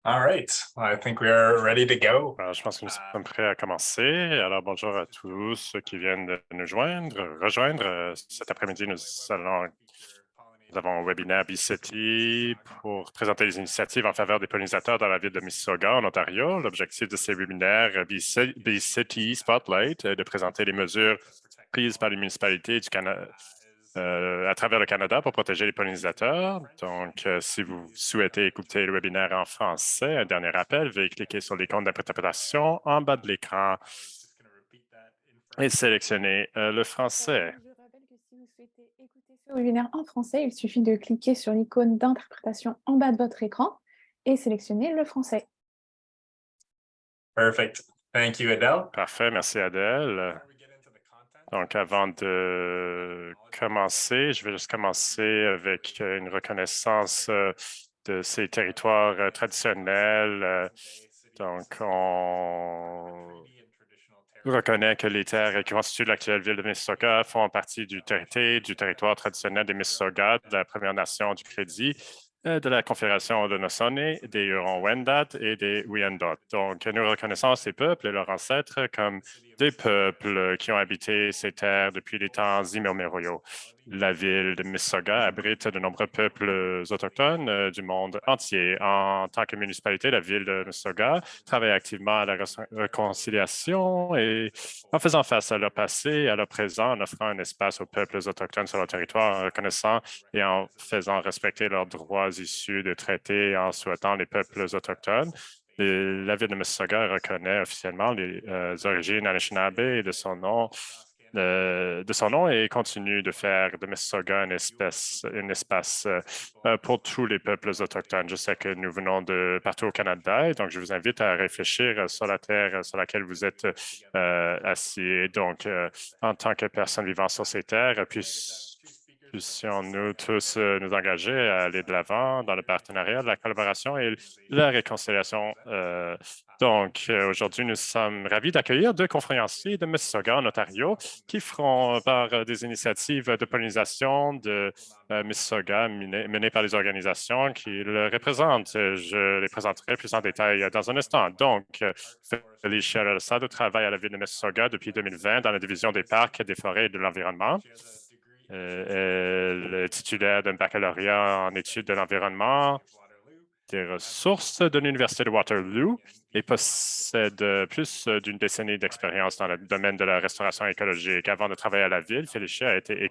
All right. I think we are ready to go. Je pense que nous sommes prêts à commencer. Alors, bonjour à tous ceux qui viennent de nous rejoindre. Cet après-midi, nous avons un webinaire BCity pour présenter les initiatives en faveur des pollinisateurs dans la ville de Mississauga, en Ontario. L'objectif de ces webinaires BCity Spotlight est de présenter les mesures prises par les municipalités du Canada, à travers le Canada pour protéger les pollinisateurs. Donc, si vous souhaitez écouter le webinaire en français, un dernier rappel, veuillez cliquer sur l'icône d'interprétation en bas de l'écran et sélectionner le français. Je rappelle que si vous souhaitez écouter ce webinaire en français, il suffit de cliquer sur l'icône d'interprétation en bas de votre écran et sélectionner le français. Perfect. Thank you, Adele. Parfait, merci Adèle. Donc, avant de commencer, je vais juste commencer avec une reconnaissance de ces territoires traditionnels. Donc, on reconnaît que les terres qui constituent l'actuelle ville de Mississauga font partie du territoire traditionnel des Mississauga, de la Première Nation du Crédit, de la Confédération de Nosone, des Huron-Wendat et des Wyandot. Donc, nous reconnaissons ces peuples et leurs ancêtres comme des peuples qui ont habité ces terres depuis les temps immémoriaux. La ville de Mississauga abrite de nombreux peuples autochtones du monde entier. En tant que municipalité, la ville de Mississauga travaille activement à la réconciliation et en faisant face à leur passé et à leur présent, en offrant un espace aux peuples autochtones sur leur territoire, en reconnaissant et en faisant respecter leurs droits issus de traités et en souhaitant les peuples autochtones. La ville de Mississauga reconnaît officiellement les origines Anishinaabe de son nom et continue de faire de Mississauga un espace pour tous les peuples autochtones. Je sais que nous venons de partout au Canada et donc je vous invite à réfléchir sur la terre sur laquelle vous êtes assis. Donc, en tant que personne vivant sur ces terres, puissions-nous tous nous engager à aller de l'avant dans le partenariat, la collaboration et la réconciliation. Donc, aujourd'hui, nous sommes ravis d'accueillir deux conférenciers de Mississauga en Ontario qui feront part des initiatives de pollinisation de Mississauga menées par les organisations qui le représentent. Je les présenterai plus en détail dans un instant. Donc, Felicia Rosado travaille à la ville de Mississauga depuis 2020 dans la division des parcs, des forêts et de l'environnement. Elle est titulaire d'un baccalauréat en études de l'environnement, des ressources de l'Université de Waterloo et possède plus d'une décennie d'expérience dans le domaine de la restauration écologique. Avant de travailler à la ville, Felicia a été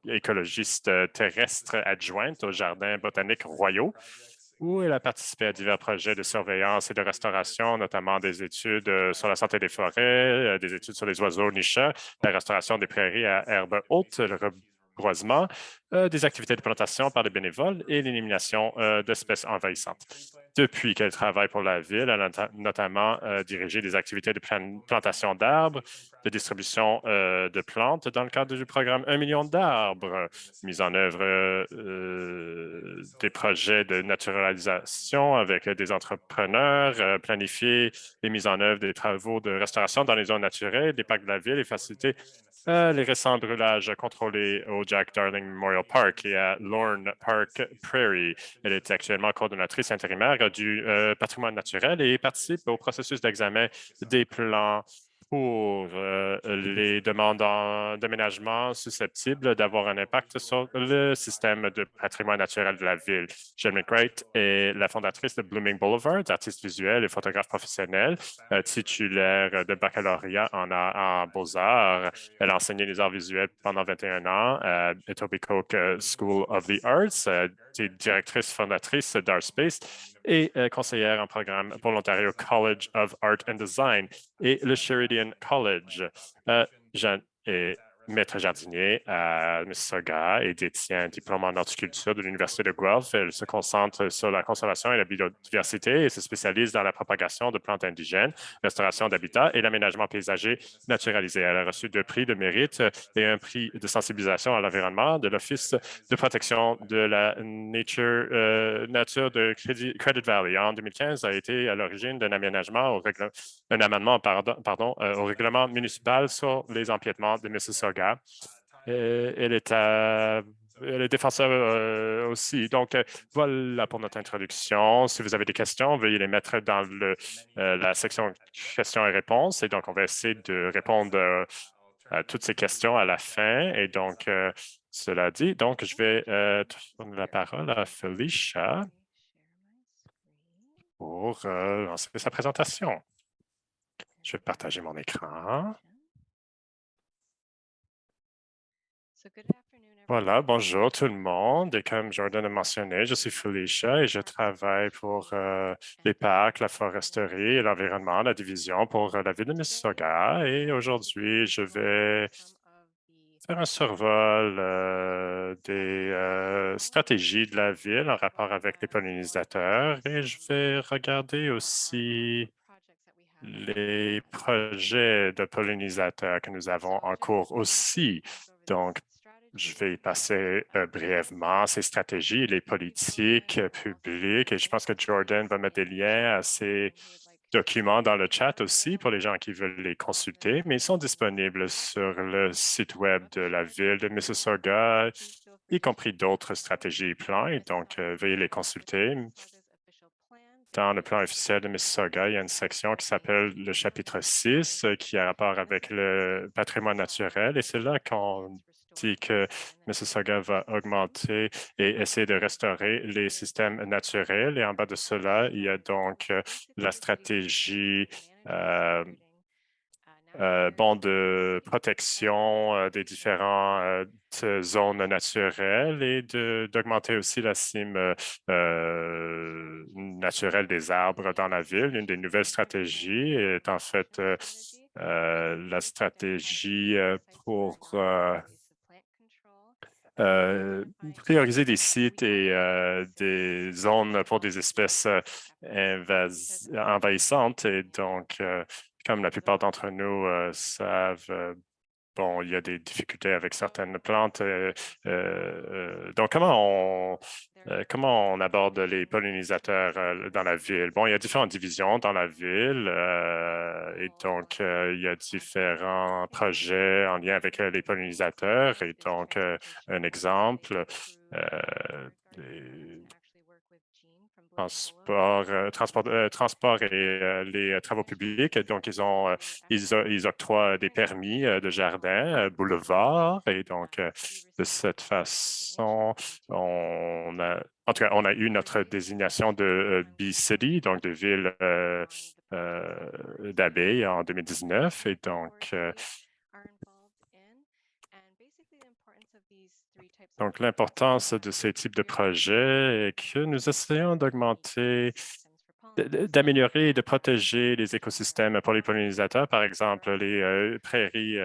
écologiste terrestre adjointe aux Jardins botaniques royaux, où elle a participé à divers projets de surveillance et de restauration, notamment des études sur la santé des forêts, des études sur les oiseaux nicheurs, la restauration des prairies à herbe haute, le reboisement, des activités de plantation par les bénévoles et l'élimination d'espèces envahissantes. Depuis qu'elle travaille pour la ville, elle a notamment dirigé des activités de plantation d'arbres, de distribution de plantes dans le cadre du programme 1 million d'arbres, mise en œuvre des projets de naturalisation avec des entrepreneurs, planifié et mise en œuvre des travaux de restauration dans les zones naturelles, des parcs de la ville et facilité les récents brûlages contrôlés au Jack Darling Memorial Park et à Lorne Park Prairie. Elle est actuellement coordonnatrice intérimaire du patrimoine naturel et participe au processus d'examen des plans pour les demandes d'aménagement susceptibles d'avoir un impact sur le système de patrimoine naturel de la ville. Jen McWright est la fondatrice de Blooming Boulevard, artiste visuel et photographe professionnel, titulaire de baccalauréat en beaux-arts. Elle a enseigné les arts visuels pendant 21 ans à Etobicoke School of the Arts, directrice fondatrice d'ArtSpace et conseillère en programme pour l'Ontario College of Art and Design et le Sheridan College. Jeanne est maître jardinier à Mississauga et détient un diplôme en horticulture de l'Université de Guelph. Elle se concentre sur la conservation et la biodiversité et se spécialise dans la propagation de plantes indigènes, restauration d'habitats et l'aménagement paysager naturalisé. Elle a reçu 2 prix de mérite et un prix de sensibilisation à l'environnement de l'Office de protection de la nature de Credit Valley. En 2015, a été à l'origine d'un aménagement un amendement au règlement municipal sur les empiètements de Mississauga. Elle est les défenseurs aussi. Donc, voilà pour notre introduction. Si vous avez des questions, veuillez les mettre dans la section questions et réponses. Et donc, on va essayer de répondre à toutes ces questions à la fin. Et donc, cela dit, donc, je vais tourner la parole à Felicia pour lancer sa présentation. Je vais partager mon écran. Voilà, bonjour tout le monde. Et comme Jordan a mentionné, je suis Felicia et je travaille pour les parcs, la foresterie et l'environnement, la division pour la ville de Mississauga. Et aujourd'hui, je vais faire un survol des stratégies de la ville en rapport avec les pollinisateurs et je vais regarder aussi les projets de pollinisateurs que nous avons en cours aussi. Donc, je vais y passer brièvement ces stratégies, les politiques publiques et je pense que Jordan va mettre des liens à ces documents dans le chat aussi pour les gens qui veulent les consulter, mais ils sont disponibles sur le site web de la ville de Mississauga, y compris d'autres stratégies et plans, et donc veuillez les consulter. Dans le plan officiel de Mississauga, il y a une section qui s'appelle le chapitre 6, qui a rapport avec le patrimoine naturel, et c'est là qu'on dit que Mississauga va augmenter et essayer de restaurer les systèmes naturels. Et en bas de cela, il y a donc la stratégie de protection des différentes zones naturelles et d'augmenter aussi la cime naturelle des arbres dans la ville. Une des nouvelles stratégies est en fait la stratégie pour prioriser des sites et des zones pour des espèces envahissantes. Et donc, comme la plupart d'entre nous savent, bon, il y a des difficultés avec certaines plantes. Donc, comment on aborde les pollinisateurs dans la ville? Bon, il y a différentes divisions dans la ville et donc, il y a différents projets en lien avec les pollinisateurs. Et donc, un exemple, transport et les travaux publics. Donc, ils octroient des permis de jardin, boulevard. Et donc, de cette façon, en tout cas, on a eu notre désignation de B-City, donc de ville d'abeilles en 2019. Et donc, l'importance de ces types de projets est que nous essayons d'augmenter, d'améliorer et de protéger les écosystèmes pour les pollinisateurs, par exemple les prairies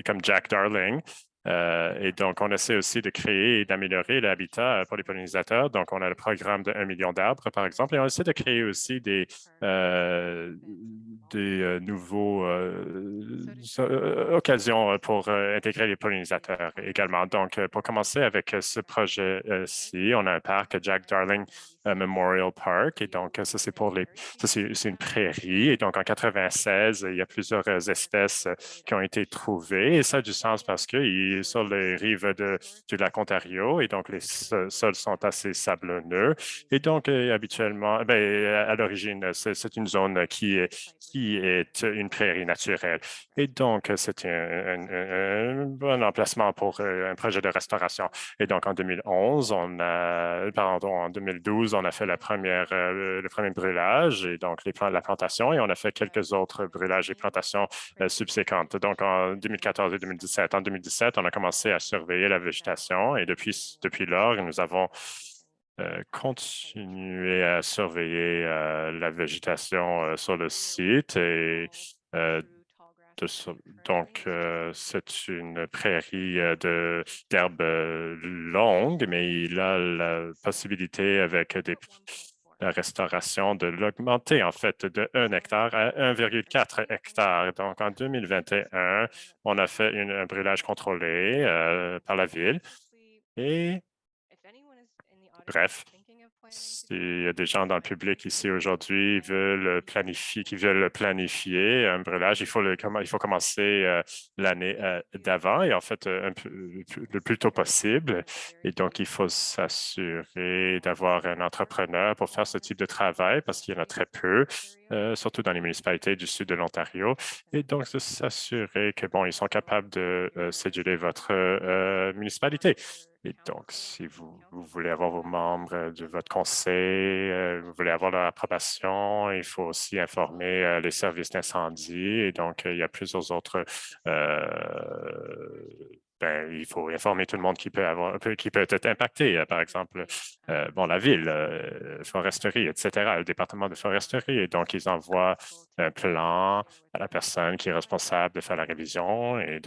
comme Jack Darling. Et donc, on essaie aussi de créer et d'améliorer l'habitat pour les pollinisateurs. Donc, on a le programme de 1 million d'arbres, par exemple, et on essaie de créer aussi des nouveaux occasions pour intégrer les pollinisateurs également. Donc, pour commencer avec ce projet-ci, on a un parc Jack Darling Memorial Park. Et donc, ça, c'est une prairie. Et donc, en 96, il y a plusieurs espèces qui ont été trouvées. Et ça a du sens parce qu'ils sur les rives du lac Ontario. Et donc, les sols sont assez sablonneux. Et donc, habituellement, à l'origine, c'est une zone qui est une prairie naturelle. Et donc, c'est un bon emplacement pour un projet de restauration. Et donc, en 2011, en 2012, on a fait le premier brûlage et donc la plantation et on a fait quelques autres brûlages et plantations subséquentes. Donc, en 2014 et 2017. En 2017, on a commencé à surveiller la végétation et depuis lors, nous avons continué à surveiller la végétation sur le site et donc, c'est une prairie d'herbes longues, mais il a la possibilité avec la restauration de l'augmenter en fait de 1 hectare à 1,4 hectares. Donc, en 2021, on a fait un brûlage contrôlé par la ville et bref, S'il y a des gens dans le public ici aujourd'hui qui veulent le planifier, un brûlage, il faut commencer l'année d'avant et en fait le plus tôt possible. Et donc, il faut s'assurer d'avoir un entrepreneur pour faire ce type de travail parce qu'il y en a très peu, surtout dans les municipalités du sud de l'Ontario. Et donc, de s'assurer que, bon, ils sont capables de céduler votre municipalité. Et donc, si vous voulez avoir vos membres de votre conseil, vous voulez avoir leur approbation, il faut aussi informer les services d'incendie. Et donc, il y a plusieurs autres il faut informer tout le monde qui peut être impacté. Par exemple, bon, la ville, foresterie, etc., le département de foresterie. Et donc, ils envoient un plan à la personne qui est responsable de faire la révision et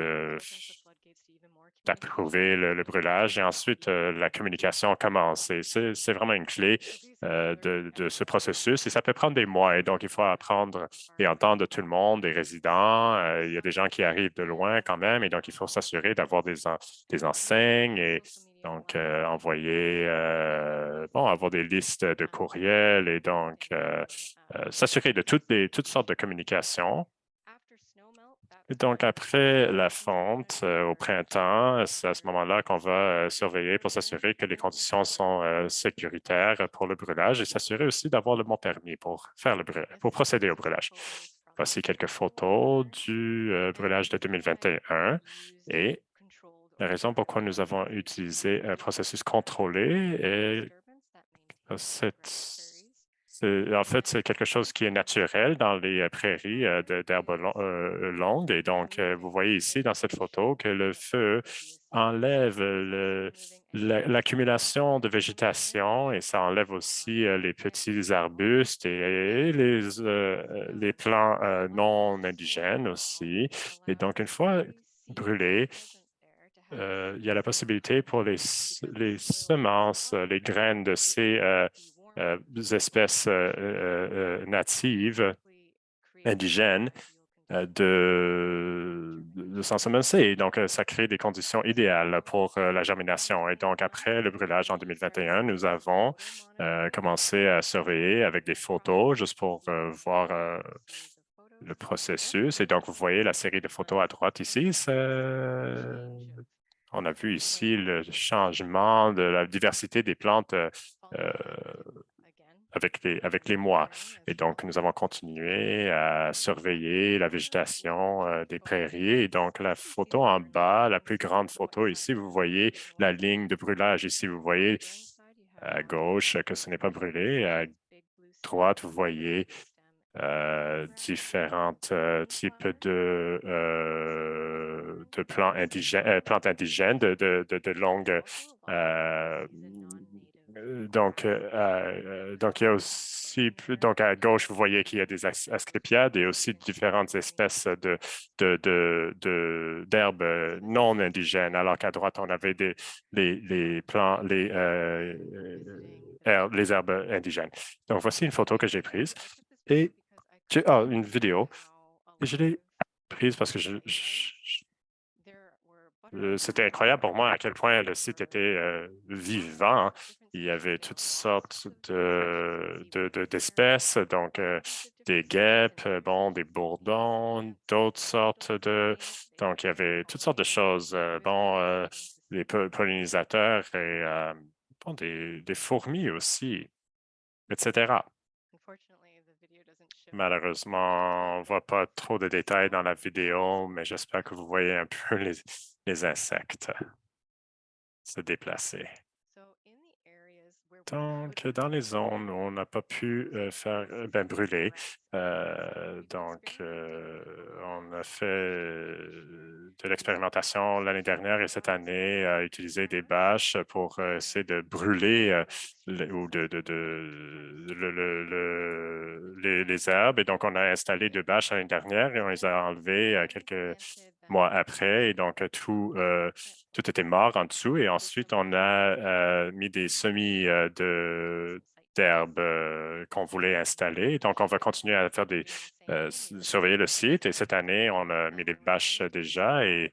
d'approuver le brûlage. Et ensuite, la communication commence. Et c'est vraiment une clé de ce processus. Et ça peut prendre des mois. Et donc, il faut apprendre et entendre tout le monde, des résidents. Il y a des gens qui arrivent de loin quand même. Et donc, il faut s'assurer d'avoir des enseignes et donc envoyer, avoir des listes de courriels et donc s'assurer de toutes sortes de communications. Et donc, après la fonte au printemps, c'est à ce moment-là qu'on va surveiller pour s'assurer que les conditions sont sécuritaires pour le brûlage et s'assurer aussi d'avoir le bon permis pour procéder au brûlage. Voici quelques photos du brûlage de 2021 et la raison pourquoi nous avons utilisé un processus contrôlé est en fait, c'est quelque chose qui est naturel dans les prairies d'herbes longues. Et donc, vous voyez ici dans cette photo que le feu enlève l'accumulation de végétation et ça enlève aussi les petits arbustes et les plants non indigènes aussi. Et donc, une fois brûlés, il y a la possibilité pour les semences, les graines de ces espèces natives, indigènes, de s'ensemencer. Donc, ça crée des conditions idéales pour la germination. Et donc, après le brûlage en 2021, nous avons commencé à surveiller avec des photos juste pour voir le processus. Et donc, vous voyez la série de photos à droite ici. On a vu ici le changement de la diversité des plantes avec les mois. Et donc, nous avons continué à surveiller la végétation des prairies. Et donc, la photo en bas, la plus grande photo ici, vous voyez la ligne de brûlage. Ici, vous voyez à gauche que ce n'est pas brûlé. À droite, vous voyez différents types de plantes indigènes de longues. Donc, il y a aussi, donc à gauche, vous voyez qu'il y a des asclépiades et aussi différentes espèces d'herbes non indigènes, alors qu'à droite, on avait les herbes indigènes. Donc, voici une photo que j'ai prise et une vidéo. Et je l'ai prise parce que c'était incroyable pour moi à quel point le site était vivant. Il y avait toutes sortes d'espèces, donc des guêpes, des bourdons, d'autres sortes Donc, il y avait toutes sortes de choses. Les pollinisateurs et des fourmis aussi, etc. Malheureusement, on ne voit pas trop de détails dans la vidéo, mais j'espère que vous voyez un peu les insectes se déplacer. Donc, dans les zones où on n'a pas pu brûler, on a fait de l'expérimentation l'année dernière et cette année à utiliser des bâches pour essayer de brûler les herbes. Et donc, on a installé 2 bâches l'année dernière et on les a enlevées quelques mois après. Et donc, tout était mort en dessous. Et ensuite, on a mis des semis d'herbes qu'on voulait installer. Donc, on va continuer à faire surveiller le site. Et cette année, on a mis des bâches déjà. Et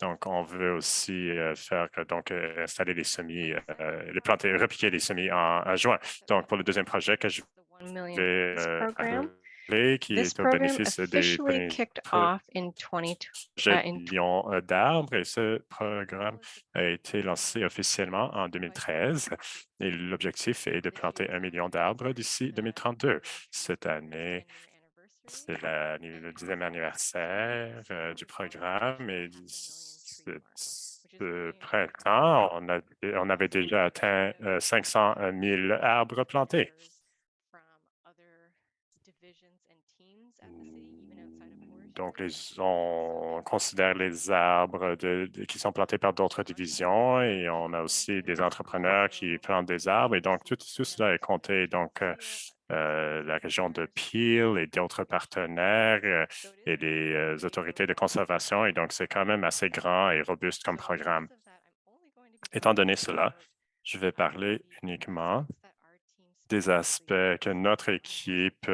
Donc, on veut aussi installer les semis, les planter, repiquer les semis en juin. Donc, pour le deuxième projet que je $1 million vais program. parler, qui This est au program bénéfice des officially kicked off in 20 millions d'arbres, et ce programme a été lancé officiellement en 2013. Et l'objectif est de planter 1 million d'arbres d'ici 2032. Cette année, c'est le 10e anniversaire du programme, et ce printemps, on avait déjà atteint 500 000 arbres plantés. Donc, on considère les arbres qui sont plantés par d'autres divisions, et on a aussi des entrepreneurs qui plantent des arbres, et donc tout cela est compté. Donc, la région de Peel et d'autres partenaires et les autorités de conservation, et donc c'est quand même assez grand et robuste comme programme. Étant donné cela, je vais parler uniquement des aspects que notre équipe,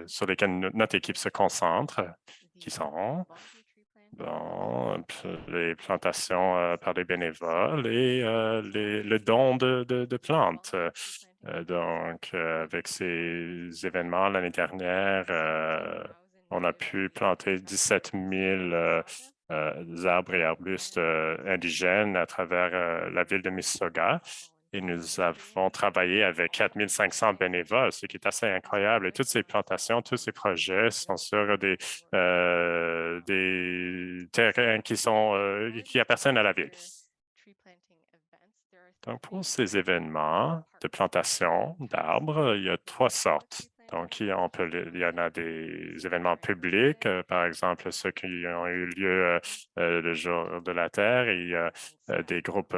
sur lesquels notre équipe se concentre, qui sont les plantations par les bénévoles et le don de plantes. Avec ces événements l'année dernière, on a pu planter 17 000 arbres et arbustes indigènes à travers la ville de Mississauga. Et nous avons travaillé avec 4 500 bénévoles, ce qui est assez incroyable. Et toutes ces plantations, tous ces projets sont sur des terrains qui appartiennent à la ville. Donc, pour ces événements de plantation d'arbres, il y a 3 sortes. Donc, il y en a des événements publics, par exemple, ceux qui ont eu lieu le jour de la Terre, et il y a des groupes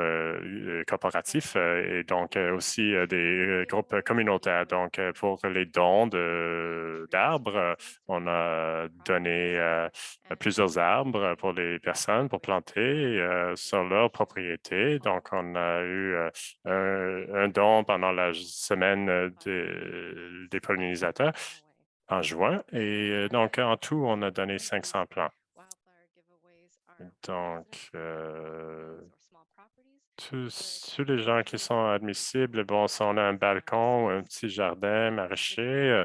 corporatifs et donc aussi des groupes communautaires. Donc, pour les dons d'arbres, on a donné plusieurs arbres pour les personnes pour planter sur leur propriété. Donc, on a eu un don pendant la semaine des pollinisateurs en juin. Et donc, en tout, on a donné 500 plants. Donc, tous les gens qui sont admissibles, bon, si on a un balcon ou un petit jardin maraîcher,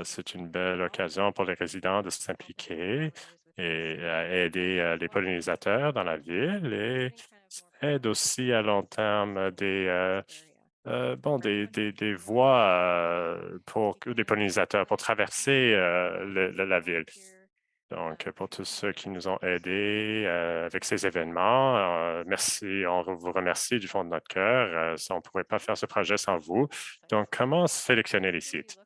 c'est une belle occasion pour les résidents de s'impliquer et à aider les pollinisateurs dans la ville, et ça aide aussi à long terme des voies pour des pollinisateurs pour traverser la ville. Donc, pour tous ceux qui nous ont aidés avec ces événements, merci, on vous remercie du fond de notre cœur. On ne pourrait pas faire ce projet sans vous. Donc, comment sélectionner les sites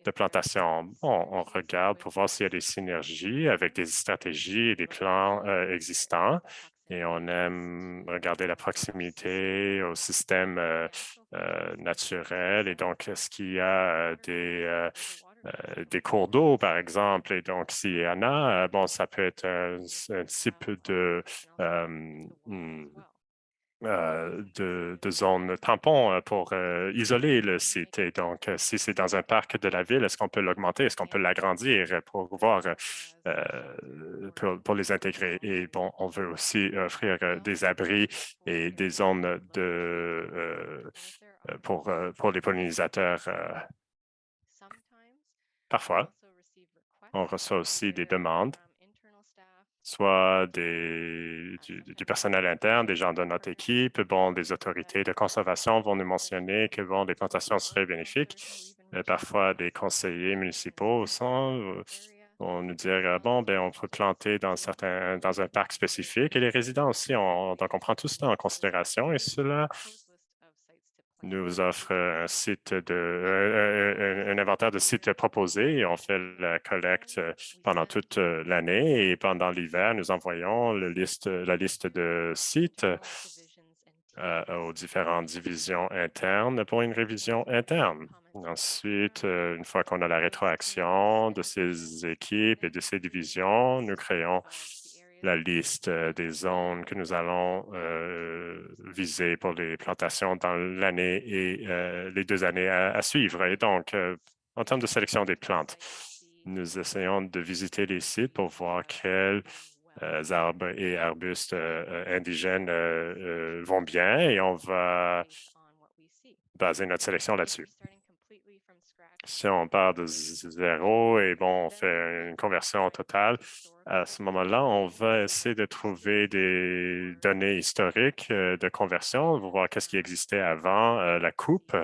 de plantation? Bon, on regarde pour voir s'il y a des synergies avec des stratégies et des plans existants. Et on aime regarder la proximité au système naturel. Et donc, est-ce qu'il y a des cours d'eau, par exemple? Et donc, s'il y en a, bon, ça peut être un type de zone tampon pour isoler le site. Et donc, si c'est dans un parc de la ville, est-ce qu'on peut l'augmenter? Est-ce qu'on peut l'agrandir pour pouvoir pour les intégrer? Et bon, on veut aussi offrir des abris et des zones pour les pollinisateurs. Parfois, on reçoit aussi des demandes, soit du personnel interne, des gens de notre équipe, bon, des autorités de conservation vont nous mentionner que bon, les plantations seraient bénéfiques. Parfois, des conseillers municipaux vont nous dire bon, ben, on peut planter dans un parc spécifique, et les résidents aussi. Donc, on prend tout cela en considération, et cela nous offre un inventaire de sites proposés, et on fait la collecte pendant toute l'année, et pendant l'hiver, nous envoyons la liste de sites aux différentes divisions internes pour une révision interne. Ensuite, une fois qu'on a la rétroaction de ces équipes et de ces divisions, nous créons la liste des zones que nous allons viser pour les plantations dans l'année et les 2 années à suivre. Et donc, en termes de sélection des plantes, nous essayons de visiter les sites pour voir quelles arbres et arbustes indigènes vont bien et on va baser notre sélection là-dessus. Si on part de zéro et bon, on fait une conversion totale, à ce moment-là, on va essayer de trouver des données historiques de conversion, voir qu'est-ce qui existait avant la coupe.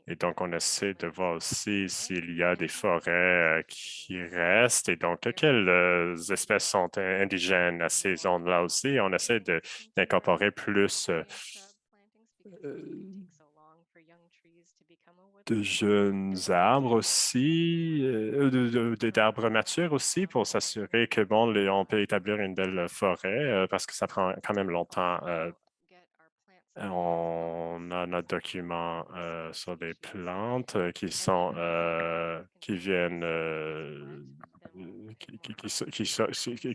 Et donc, on essaie de voir aussi s'il y a des forêts qui restent et donc quelles espèces sont indigènes à ces zones-là aussi. On essaie d'incorporer plus de jeunes arbres aussi, d'arbres matures aussi pour s'assurer que, bon, on peut établir une belle forêt parce que ça prend quand même longtemps. On a notre document sur les plantes qui viennent,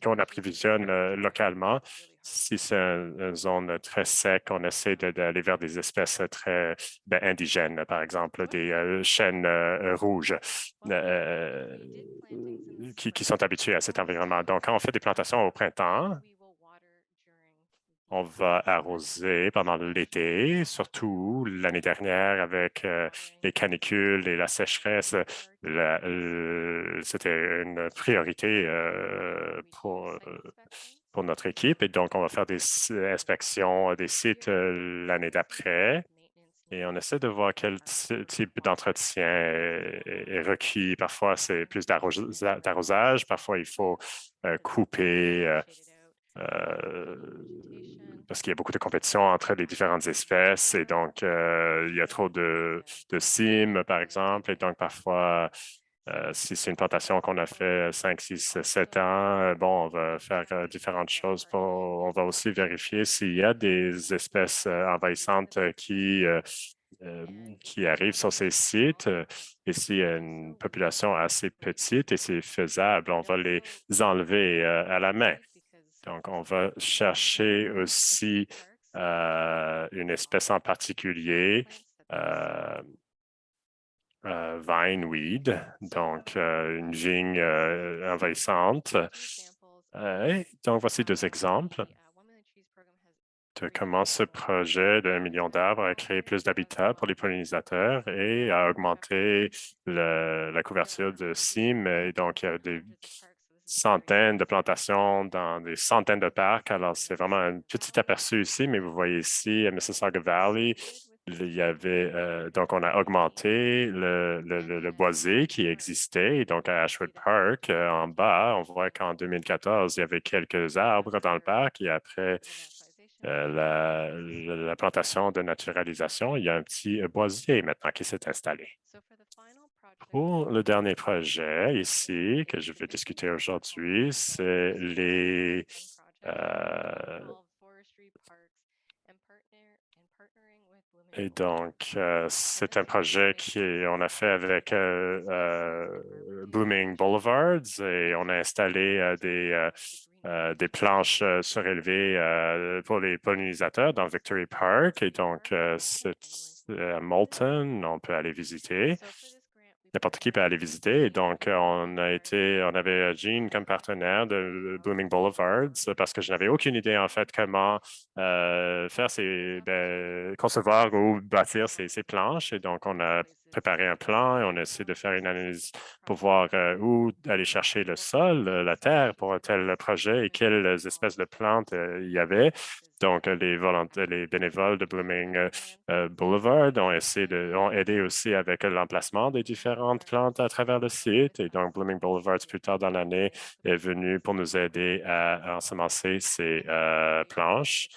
qu'on approvisionne localement. Si c'est une zone très sec, on essaie d'aller vers des espèces très indigènes, par exemple des chênes rouges qui sont habitués à cet environnement. Donc, quand on fait des plantations au printemps, on va arroser pendant l'été, surtout l'année dernière avec les canicules et la sécheresse. C'était une priorité pour notre équipe. Et donc, on va faire des inspections des sites l'année d'après. Et on essaie de voir quel type d'entretien est requis. Parfois, c'est plus d'arrosage. Parfois, il faut couper parce qu'il y a beaucoup de compétition entre les différentes espèces et donc il y a trop de cimes, par exemple. Et donc, parfois, si c'est une plantation qu'on a fait 5, 6, 7 ans, bon, on va faire différentes choses. On va aussi vérifier s'il y a des espèces envahissantes qui arrivent sur ces sites. Et s'il y a une population assez petite et c'est faisable, on va les enlever à la main. Donc, on va chercher aussi une espèce en particulier, vineweed, donc une vigne envahissante. Donc, voici deux exemples de comment ce projet de 1 million d'arbres a créé plus d'habitat pour les pollinisateurs et a augmenté la couverture de cimes. Et donc, il y a des centaines de plantations dans des centaines de parcs. Alors, c'est vraiment un petit aperçu ici, mais vous voyez ici, à Mississauga Valley, il y avait, donc on a augmenté le boisé qui existait. Et donc, à Ashwood Park, en bas, on voit qu'en 2014, il y avait quelques arbres dans le parc et après la plantation de naturalisation, il y a un petit boisier maintenant qui s'est installé. Pour le dernier projet ici que je vais discuter aujourd'hui, c'est et donc, c'est un projet qu'on a fait avec Blooming Boulevards et on a installé des planches surélevées pour les pollinisateurs dans Victory Park. Et donc, c'est à Moulton, on peut aller visiter. N'importe qui peut aller visiter. Et donc, on avait Jean comme partenaire de Blooming Boulevards parce que je n'avais aucune idée, en fait, comment concevoir ou bâtir ces planches. Et donc, on a préparé un plan et on a essayé de faire une analyse pour voir où aller chercher le sol, la terre pour un tel projet et quelles espèces de plantes il y avait. Donc, les bénévoles de Blooming Boulevard ont aidé aussi avec l'emplacement des différentes plantes à travers le site. Et donc, Blooming Boulevard, plus tard dans l'année, est venu pour nous aider à ensemencer ces planches.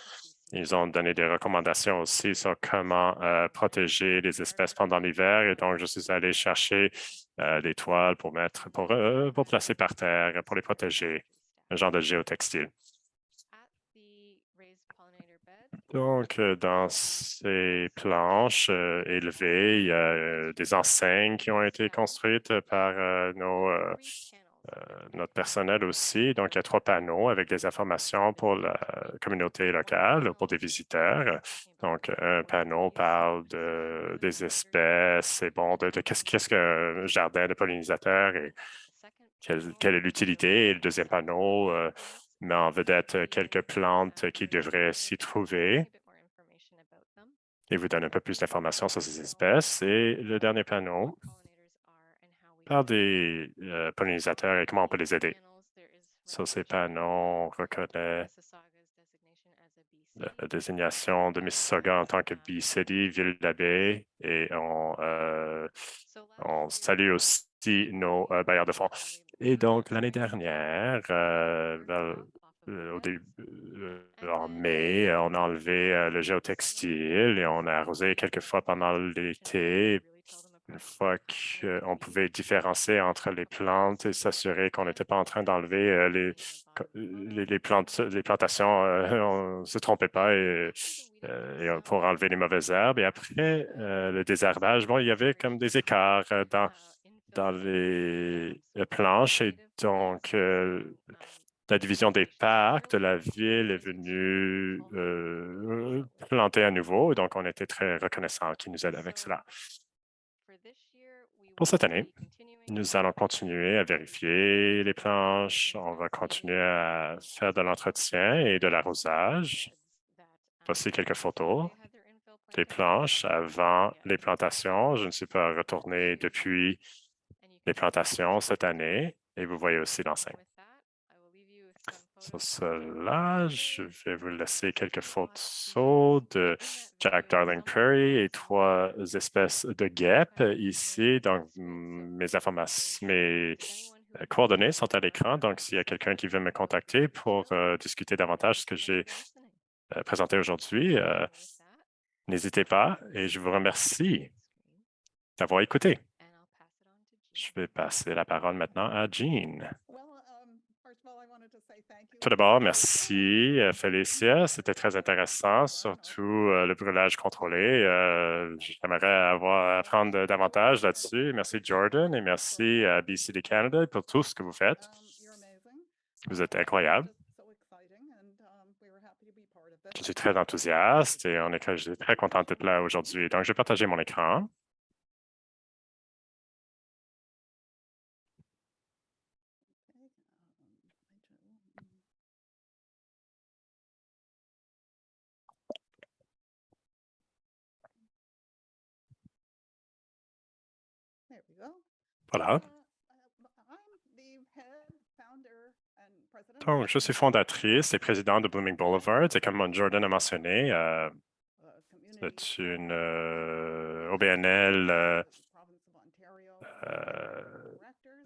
Ils ont donné des recommandations aussi sur comment protéger les espèces pendant l'hiver. Et donc, je suis allé chercher des toiles pour placer par terre, pour les protéger, un genre de géotextile. Donc, dans ces planches élevées, il y a des enseignes qui ont été construites par notre personnel aussi. Donc, il y a 3 panneaux avec des informations pour la communauté locale, pour des visiteurs. Donc, un panneau parle des espèces et bon, de qu'est-ce qu'un jardin de pollinisateurs et quelle est l'utilité. Et le deuxième panneau met en vedette quelques plantes qui devraient s'y trouver et vous donne un peu plus d'informations sur ces espèces. Et le dernier panneau parle des pollinisateurs et comment on peut les aider. Sur ces panneaux, on reconnaît la désignation de Mississauga en tant que Bee-City, ville d'abeilles, et on salue aussi nos bailleurs de fonds. Et donc, l'année dernière, au début, en mai, on a enlevé le géotextile et on a arrosé quelques fois pendant l'été. Une fois qu'on pouvait différencier entre les plantes et s'assurer qu'on n'était pas en train d'enlever les plantations, on ne se trompait pas pour enlever les mauvaises herbes. Et après le désherbage, bon, il y avait comme des écarts dans les planches et donc la division des parcs de la ville est venue planter à nouveau. Donc, on était très reconnaissants qu'ils nous aident avec cela. Pour cette année, nous allons continuer à vérifier les planches. On va continuer à faire de l'entretien et de l'arrosage. Voici quelques photos des planches avant les plantations. Je ne suis pas retourné depuis les plantations cette année et vous voyez aussi l'enseigne. Sur cela, je vais vous laisser quelques photos de Jack Darling Prairie et 3 espèces de guêpes ici. Donc, mes informations, mes coordonnées sont à l'écran. Donc, s'il y a quelqu'un qui veut me contacter pour discuter davantage de ce que j'ai présenté aujourd'hui, n'hésitez pas et je vous remercie d'avoir écouté. Je vais passer la parole maintenant à Jean. Tout d'abord, merci Félicia. C'était très intéressant, surtout le brûlage contrôlé. J'aimerais apprendre davantage là-dessus. Merci Jordan et merci à BCD Canada pour tout ce que vous faites. Vous êtes incroyable. Je suis très enthousiaste et je suis très content d'être là aujourd'hui. Donc, je vais partager mon écran. Voilà. Donc, je suis fondatrice et présidente de Blooming Boulevard. Et comme Jordan a mentionné, c'est une OBNL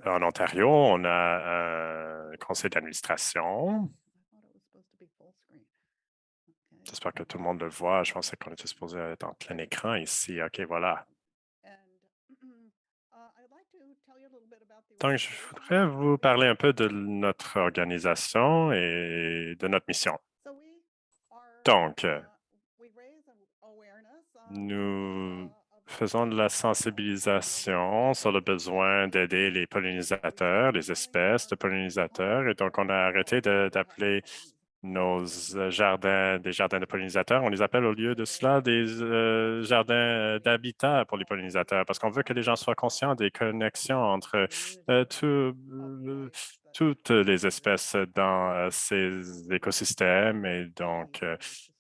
en Ontario. On a un conseil d'administration. J'espère que tout le monde le voit. Je pensais qu'on était supposé être en plein écran ici. OK, voilà. Donc, je voudrais vous parler un peu de notre organisation et de notre mission. Donc, nous faisons de la sensibilisation sur le besoin d'aider les pollinisateurs, les espèces de pollinisateurs. Et donc, on a arrêté d'appeler nos jardins des jardins de pollinisateurs. On les appelle au lieu de cela des jardins d'habitat pour les pollinisateurs parce qu'on veut que les gens soient conscients des connexions entre toutes les espèces dans ces écosystèmes et donc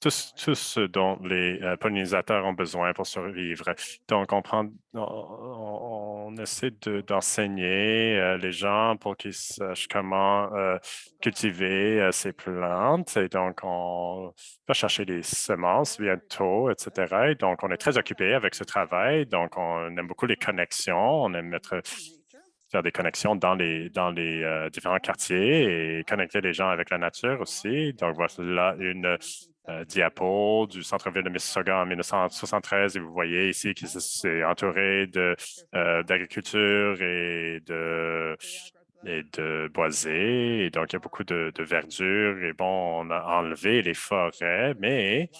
tout ce dont les pollinisateurs ont besoin pour survivre. Donc, on essaie d'enseigner les gens pour qu'ils sachent comment cultiver ces plantes. Et donc, on va chercher des semences bientôt, etc. Et donc, on est très occupé avec ce travail. Donc, on aime beaucoup les connexions. On aime faire des connexions dans les différents quartiers et connecter les gens avec la nature aussi. Donc, voilà une diapo du centre-ville de Mississauga en 1973 et vous voyez ici que c'est entouré d'agriculture et de boisés. Et donc, il y a beaucoup de verdure. Et bon, on a enlevé les forêts, mais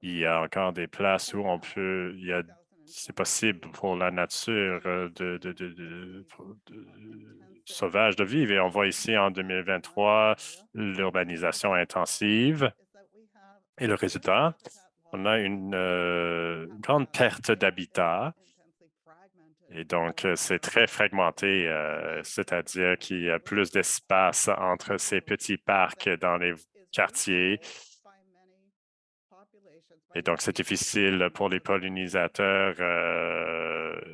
il y a encore des places où c'est possible pour la nature sauvage de vivre. Et on voit ici en 2023 l'urbanisation intensive. Et le résultat, on a une grande perte d'habitat Et donc, c'est très fragmenté, c'est-à-dire qu'il y a plus d'espace entre ces petits parcs dans les quartiers. Et donc, c'est difficile pour les pollinisateurs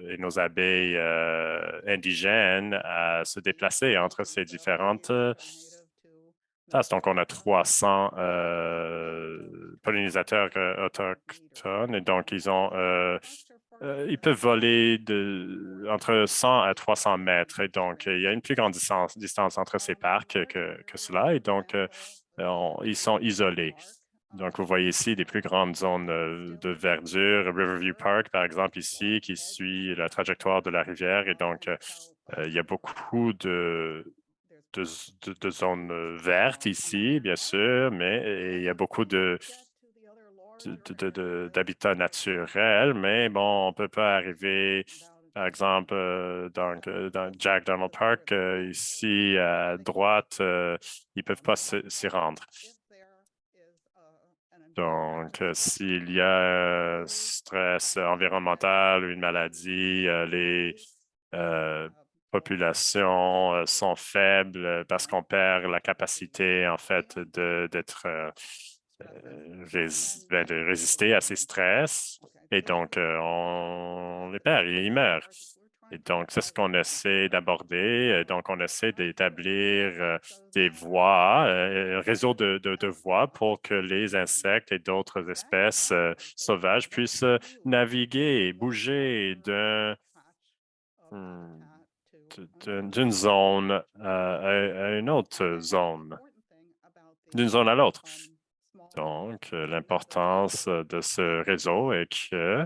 et nos abeilles indigènes à se déplacer entre ces différentes tasses. Donc, on a 300 pollinisateurs autochtones et donc, ils peuvent voler entre 100 à 300 mètres. Et donc, il y a une plus grande distance entre ces parcs que cela. Et donc, ils sont isolés. Donc, vous voyez ici des plus grandes zones de verdure. Riverview Park, par exemple, ici, qui suit la trajectoire de la rivière. Et donc, il y a beaucoup de zones vertes ici, bien sûr, mais il y a beaucoup d'habitats naturels. Mais bon, on ne peut pas arriver, par exemple, dans Jack Donald Park, ici à droite, ils ne peuvent pas s'y rendre. Donc, s'il y a stress environnemental ou une maladie, les populations sont faibles parce qu'on perd la capacité, en fait, de résister à ces stress. Et donc, on les perd et ils meurent. Et donc, c'est ce qu'on essaie d'aborder. Donc, on essaie d'établir des voies, un réseau de voies pour que les insectes et d'autres espèces sauvages puissent naviguer et bouger d'une zone à une autre zone, d'une zone à l'autre. Donc, l'importance de ce réseau est que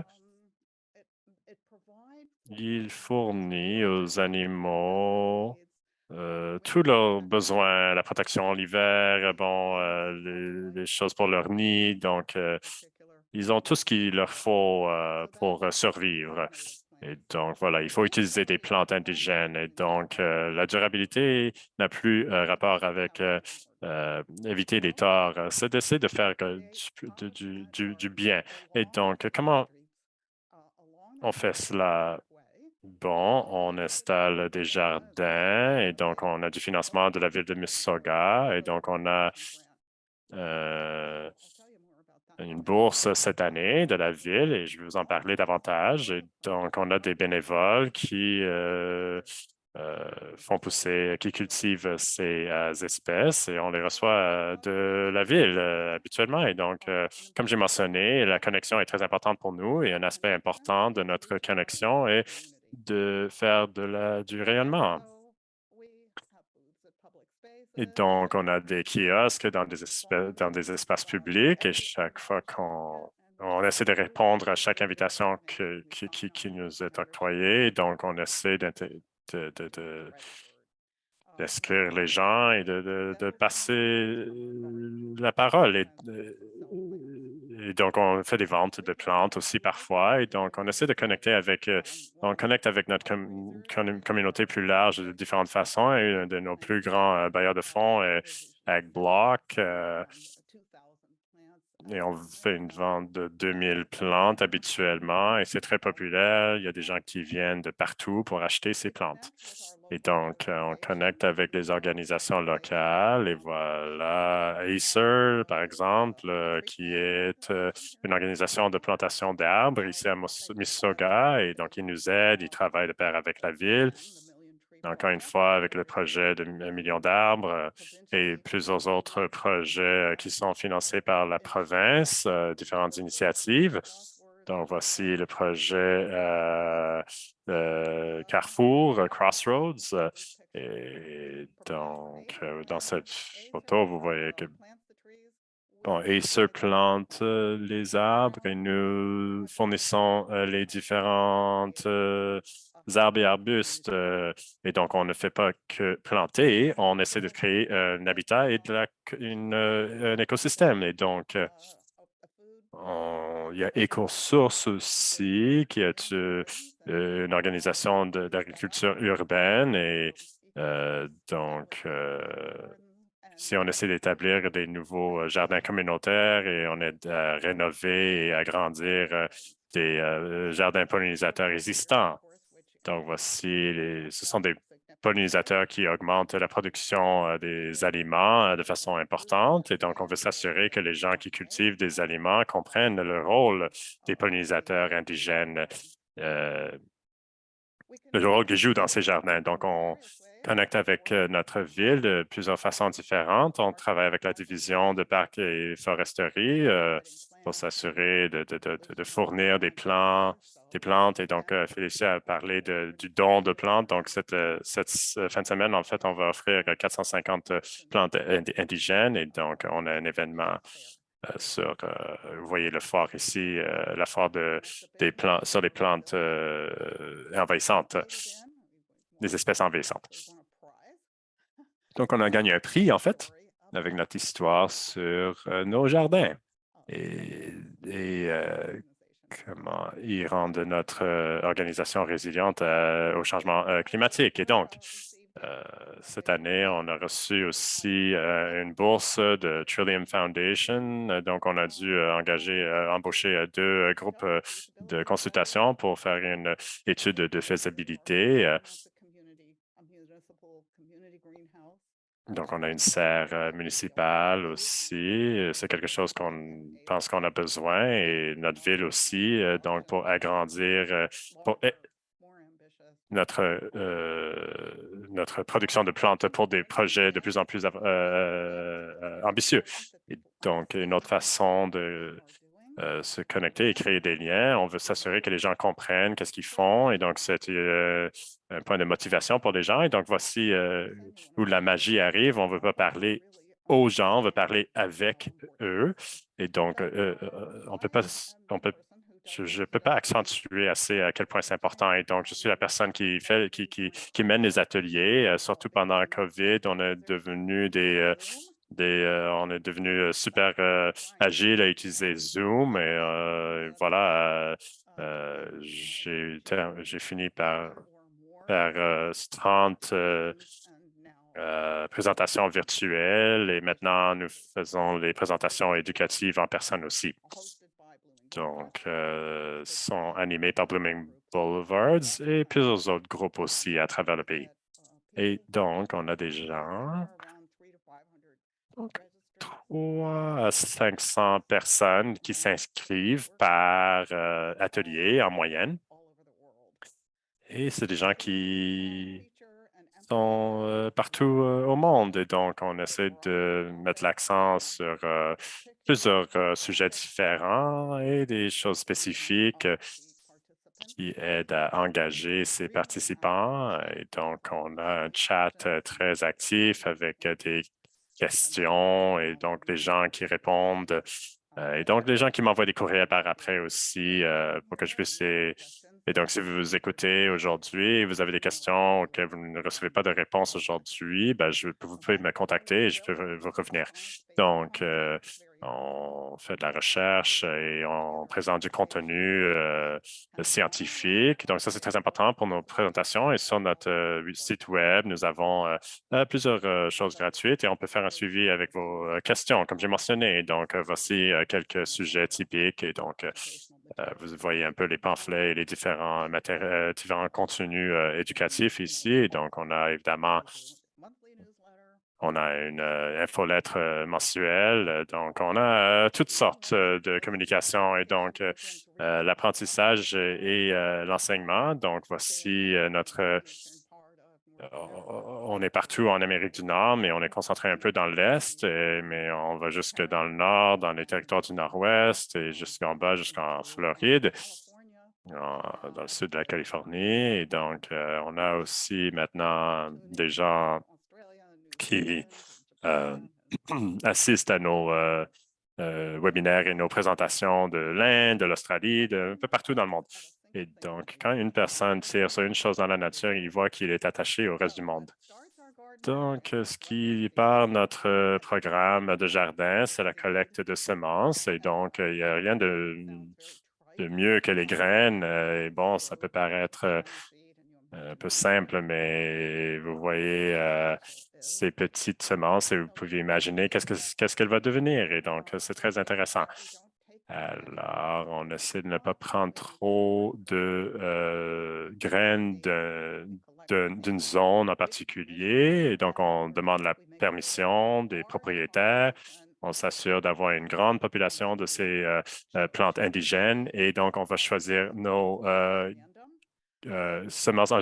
il fournit aux animaux tous leurs besoins, la protection l'hiver, bon, les choses pour leur nid. Donc, ils ont tout ce qu'il leur faut pour survivre. Et donc, voilà, il faut utiliser des plantes indigènes. Et donc, la durabilité n'a plus rapport avec éviter les torts. C'est d'essayer de faire du bien. Et donc, comment on fait cela? Bon, on installe des jardins et donc on a du financement de la ville de Mississauga et donc on a une bourse cette année de la ville et je vais vous en parler davantage. Et donc, on a des bénévoles qui font pousser, qui cultivent ces espèces et on les reçoit de la ville habituellement. Et donc, comme j'ai mentionné, la connexion est très importante pour nous et un aspect important de notre connexion est de faire du rayonnement. Et donc, on a des kiosques dans des espaces publics et chaque fois on essaie de répondre à chaque invitation qui nous est octroyée. Donc, on essaie d'inscrire les gens et de passer la parole. Et donc, on fait des ventes de plantes aussi parfois. Et donc, on essaie de connecter on connecte avec notre communauté plus large de différentes façons. Et un de nos plus grands bailleurs de fonds est AgBlock. Et on fait une vente de 2000 plantes habituellement et c'est très populaire. Il y a des gens qui viennent de partout pour acheter ces plantes. Et donc, on connecte avec les organisations locales et voilà, Acer, par exemple, qui est une organisation de plantation d'arbres ici à Mississauga. Et donc, ils nous aident, ils travaillent de pair avec la ville. Encore une fois, avec le projet de 1 million d'arbres et plusieurs autres projets qui sont financés par la province, différentes initiatives. Donc, voici le projet Carrefour, Crossroads. Et donc, dans cette photo, vous voyez que bon, Acer plante les arbres et nous fournissons les différentes arbres et arbustes. Et donc, on ne fait pas que planter, on essaie de créer un habitat et un écosystème. Et donc, il y a EcoSource aussi, qui est une organisation d'agriculture urbaine. Et donc, si on essaie d'établir des nouveaux jardins communautaires et on aide à rénover et agrandir des jardins pollinisateurs existants. Donc, voici, ce sont des pollinisateurs qui augmentent la production des aliments de façon importante. Et donc, on veut s'assurer que les gens qui cultivent des aliments comprennent le rôle des pollinisateurs indigènes, le rôle qu'ils jouent dans ces jardins. Donc, on connecte avec notre ville de plusieurs façons différentes. On travaille avec la division de parcs et foresterie pour s'assurer de fournir des plantes. Et donc, Félicia a parlé du don de plantes. Donc, cette fin de semaine, en fait, on va offrir 450 plantes indigènes. Et donc, on a un événement vous voyez le foire ici, la foire des plantes sur les plantes envahissantes, des espèces envahissantes. Donc, on a gagné un prix, en fait, avec notre histoire sur nos jardins et comment ils rendent notre organisation résiliente au changement climatique. Et donc, cette année, on a reçu aussi une bourse de Trillium Foundation. Donc, on a dû embaucher deux groupes de consultation pour faire une étude de faisabilité. Donc, on a une serre municipale aussi. C'est quelque chose qu'on pense qu'on a besoin et notre ville aussi. Donc, pour agrandir, notre production de plantes pour des projets de plus en plus ambitieux. Et donc, une autre façon de se connecter et créer des liens. On veut s'assurer que les gens comprennent qu'est-ce qu'ils font. Et donc, c'est un point de motivation pour les gens. Et donc, voici où la magie arrive. On ne veut pas parler aux gens, on veut parler avec eux. Et donc, je ne peux pas accentuer assez à quel point c'est important. Et donc, je suis la personne qui mène les ateliers. Surtout pendant la COVID, on est devenu on est devenu super agile à utiliser Zoom. Et voilà, j'ai fini par faire 30 présentations virtuelles et maintenant, nous faisons les présentations éducatives en personne aussi. Donc, sont animés par Blooming Boulevards et plusieurs autres groupes aussi à travers le pays. Et donc, on a des gens, donc 300 à 500 personnes qui s'inscrivent par atelier en moyenne. Et c'est des gens qui sont partout au monde. Et donc, on essaie de mettre l'accent sur plusieurs sujets différents et des choses spécifiques qui aident à engager ces participants. Et donc, on a un chat très actif avec des questions et donc des gens qui répondent. Et donc, les gens qui m'envoient des courriels par après aussi pour que je puisse Et donc, si vous écoutez aujourd'hui et vous avez des questions auxquelles vous ne recevez pas de réponse aujourd'hui, ben, vous pouvez me contacter et je peux vous revenir. Donc, on fait de la recherche et on présente du contenu scientifique. Donc, ça, c'est très important pour nos présentations. Et sur notre site Web, nous avons plusieurs choses gratuites et on peut faire un suivi avec vos questions, comme j'ai mentionné. Donc, voici quelques sujets typiques. Et donc, vous voyez un peu les pamphlets et les différents contenus éducatifs ici. Et donc, on a évidemment une infolettre mensuelle. Donc, on a toutes sortes de communications et donc l'apprentissage et l'enseignement. Donc, voici on est partout en Amérique du Nord, mais on est concentré un peu dans l'Est, mais on va jusque dans le Nord, dans les territoires du Nord-Ouest et jusqu'en bas, jusqu'en Floride, dans le sud de la Californie. Et donc, on a aussi maintenant des gens qui assistent à nos webinaires et nos présentations de l'Inde, de l'Australie, un peu partout dans le monde. Et donc, quand une personne tire sur une chose dans la nature, il voit qu'il est attaché au reste du monde. Donc, ce qui part notre programme de jardin, c'est la collecte de semences. Et donc, il n'y a rien de mieux que les graines. Et bon, ça peut paraître un peu simple, mais vous voyez ces petites semences et vous pouvez imaginer qu'est-ce qu'elle va devenir. Et donc, c'est très intéressant. Alors, on essaie de ne pas prendre trop de graines d'une zone en particulier. Et donc, on demande la permission des propriétaires. On s'assure d'avoir une grande population de ces plantes indigènes. Et donc, on va choisir nos semences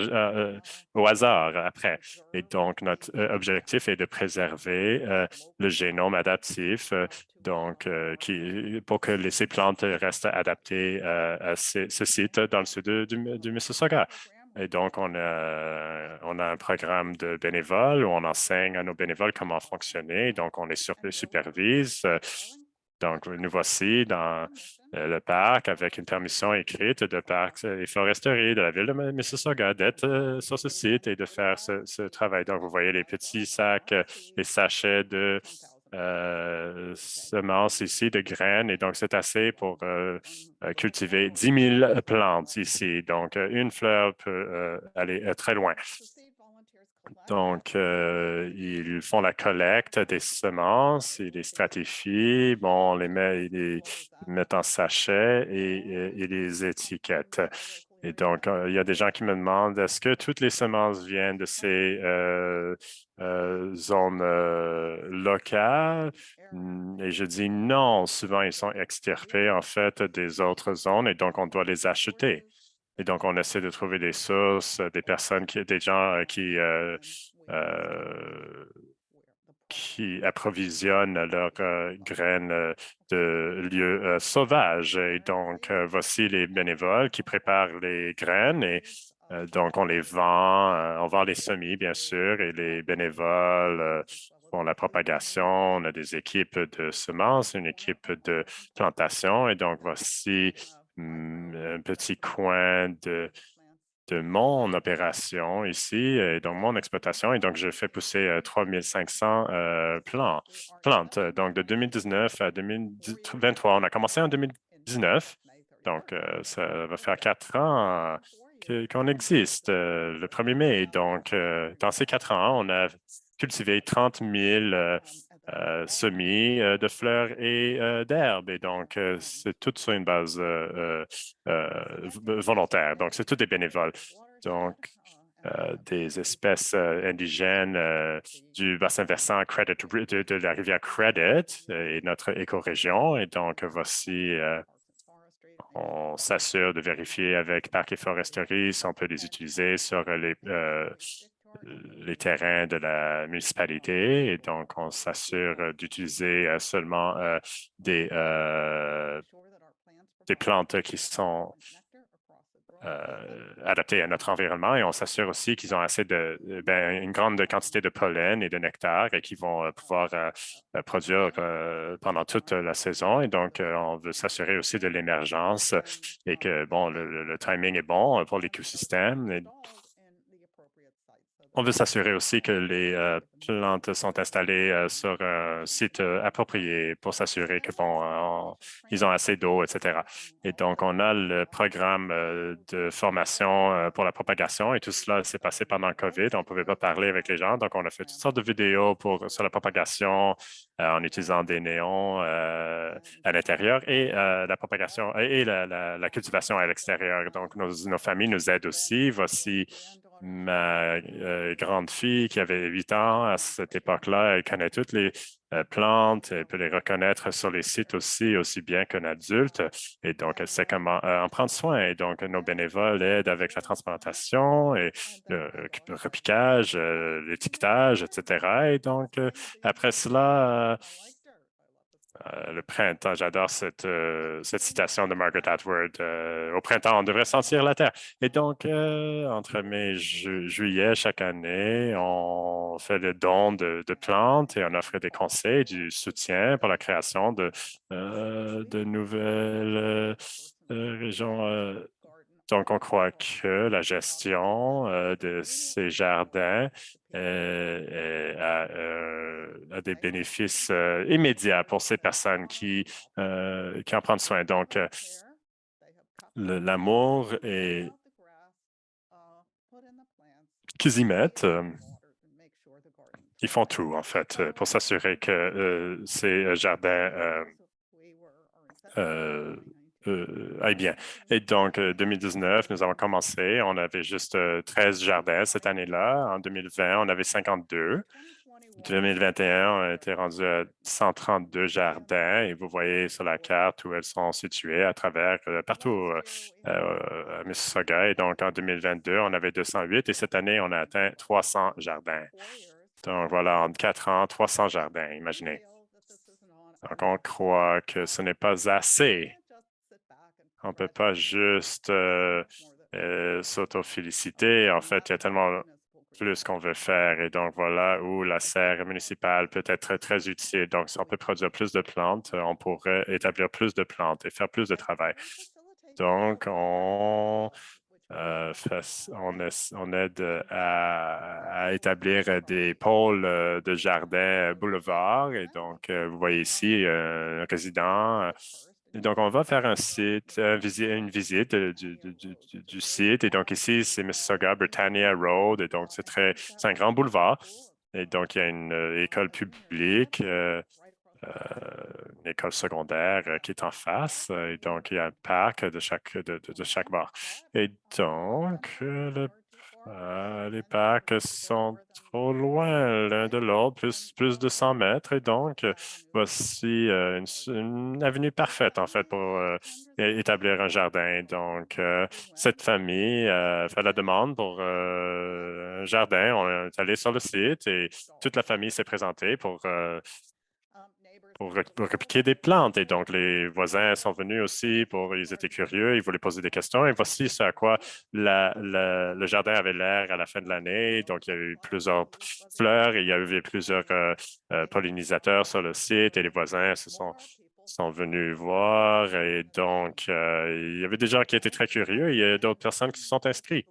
au hasard après. Et donc, notre objectif est de préserver le génome adaptif, pour que ces plantes restent adaptées à ce site dans le sud du Mississauga. Et donc, on a un programme de bénévoles où on enseigne à nos bénévoles comment fonctionner. Donc, on les supervise. Donc, nous voici dans le parc avec une permission écrite de Parcs et Foresterie de la ville de Mississauga d'être sur ce site et de faire ce travail. Donc, vous voyez les petits sacs, les sachets de semences ici, de graines. Et donc, c'est assez pour cultiver 10 000 plantes ici. Donc, une fleur peut aller très loin. Donc, ils font la collecte des semences, ils les stratifient, bon, ils les mettent en sachet et ils les étiquettent. Et donc, il y a des gens qui me demandent, est-ce que toutes les semences viennent de ces zones locales? Et je dis non, souvent ils sont extirpés en fait des autres zones et donc on doit les acheter. Et donc, on essaie de trouver des sources, des gens qui approvisionnent leurs graines de lieux sauvages. Et donc, voici les bénévoles qui préparent les graines et donc on les vend, on vend les semis, bien sûr, et les bénévoles font la propagation. On a des équipes de semences, une équipe de plantation. Et donc, voici un petit coin de mon opération ici, et donc mon exploitation. Et donc, je fais pousser 3500 plantes. Donc, de 2019 à 2023, on a commencé en 2019. Donc, ça va faire 4 ans qu'on existe le 1er mai. Donc, dans ces 4 ans, on a cultivé 30 000 semis de fleurs et d'herbes. Et donc, c'est tout sur une base volontaire. Donc, c'est tout des bénévoles. Donc, des espèces indigènes du bassin versant de la rivière Credit et notre écorégion. Et donc, voici, on s'assure de vérifier avec Parcs et Foresterie si on peut les utiliser sur les terrains de la municipalité. Et donc, on s'assure d'utiliser seulement des plantes qui sont adaptés à notre environnement et on s'assure aussi qu'ils ont assez une grande quantité de pollen et de nectar et qu'ils vont pouvoir produire pendant toute la saison. Et donc, on veut s'assurer aussi de l'émergence et que, bon, le timing est bon pour l'écosystème. On veut s'assurer aussi que les plantes sont installées sur un site approprié pour s'assurer que ils ont assez d'eau, etc. Et donc, on a le programme de formation pour la propagation et tout cela s'est passé pendant le COVID. On ne pouvait pas parler avec les gens. Donc, on a fait toutes sortes de vidéos sur la propagation en utilisant des néons à l'intérieur et la propagation et la cultivation à l'extérieur. Donc, nos familles nous aident aussi. Voici ma grande fille qui avait 8 ans à cette époque-là, elle connaît toutes les plantes, elle peut les reconnaître sur les sites aussi bien qu'un adulte. Et donc, elle sait comment en prendre soin. Et donc, nos bénévoles aident avec la transplantation et le repiquage, l'étiquetage, etc. Et donc, après cela, le printemps, j'adore cette citation de Margaret Atwood. Au printemps, on devrait sentir la terre. Et donc, entre mai et juillet, chaque année, on fait le don de plantes et on offre des conseils, du soutien pour la création de nouvelles régions. Donc, on croit que la gestion de ces jardins a des bénéfices immédiats pour ces personnes qui en prennent soin. Donc, l'amour qu'ils y mettent, ils font tout, en fait, pour s'assurer que ces jardins aille bien. Et donc, 2019, nous avons commencé. On avait juste 13 jardins cette année-là. En 2020, on avait 52. 2021, on était rendu à 132 jardins et vous voyez sur la carte où elles sont situées à travers partout à Mississauga. Et donc, en 2022, on avait 208 et cette année, on a atteint 300 jardins. Donc, voilà, en 4 ans, 300 jardins, imaginez. Donc, on croit que ce n'est pas assez. On ne peut pas juste s'auto-féliciter. En fait, il y a tellement plus qu'on veut faire. Et donc, voilà où la serre municipale peut être très utile. Donc, si on peut produire plus de plantes, on pourrait établir plus de plantes et faire plus de travail. Donc, on aide à établir des pôles de jardins boulevards. Et donc, vous voyez ici un résident. Et donc, on va faire un site, une visite du site. Et donc, ici, c'est Mississauga, Britannia Road. Et donc, c'est un grand boulevard. Et donc, il y a une école publique, une école secondaire qui est en face. Et donc, il y a un parc de chaque bord. Et donc, les parcs sont trop loin l'un de l'autre, plus de 100 mètres. Et donc, voici une avenue parfaite, en fait, pour établir un jardin. Donc, cette famille fait la demande pour un jardin. On est allé sur le site et toute la famille s'est présentée pour repiquer des plantes. Et donc, les voisins sont venus aussi ils étaient curieux, ils voulaient poser des questions. Et voici ce à quoi le jardin avait l'air à la fin de l'année. Donc, il y a eu plusieurs fleurs et il y a eu plusieurs pollinisateurs sur le site et les voisins sont venus voir. Et donc, il y avait des gens qui étaient très curieux et il y a d'autres personnes qui se sont inscrites.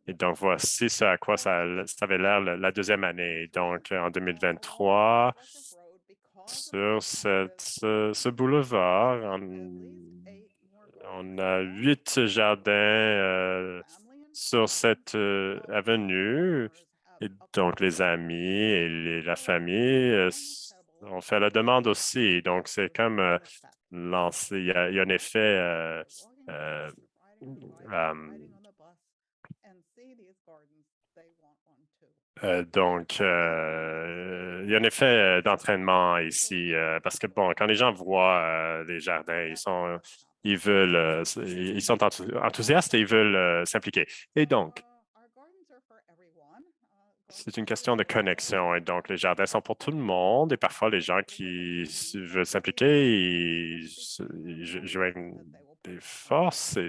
Et donc, voici ce à quoi ça avait l'air la deuxième année. Donc, en 2023, sur ce boulevard, on a 8 jardins sur cette avenue. Et donc, les amis et la famille ont fait la demande aussi. Donc, c'est comme lancer, il y a un effet euh, donc, il y a un effet d'entraînement ici parce que, bon, quand les gens voient les jardins, ils sont enthousiastes et ils veulent s'impliquer. Et donc, c'est une question de connexion. Et donc, les jardins sont pour tout le monde et parfois, les gens qui veulent s'impliquer, ils joignent des forces.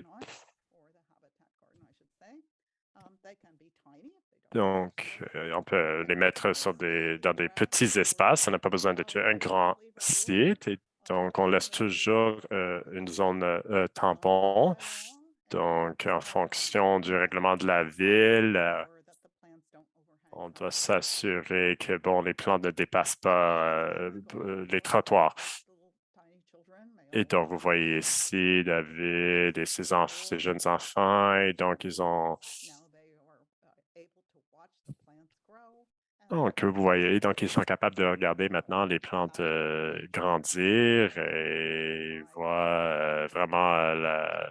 Donc, on peut les mettre dans des petits espaces. On n'a pas besoin d'être un grand site. Et donc, on laisse toujours une zone tampon. Donc, en fonction du règlement de la ville, on doit s'assurer que, bon, les plantes ne dépassent pas les trottoirs. Et donc, vous voyez ici David et ses jeunes enfants. Et donc, donc, vous voyez, donc ils sont capables de regarder maintenant les plantes grandir et voir vraiment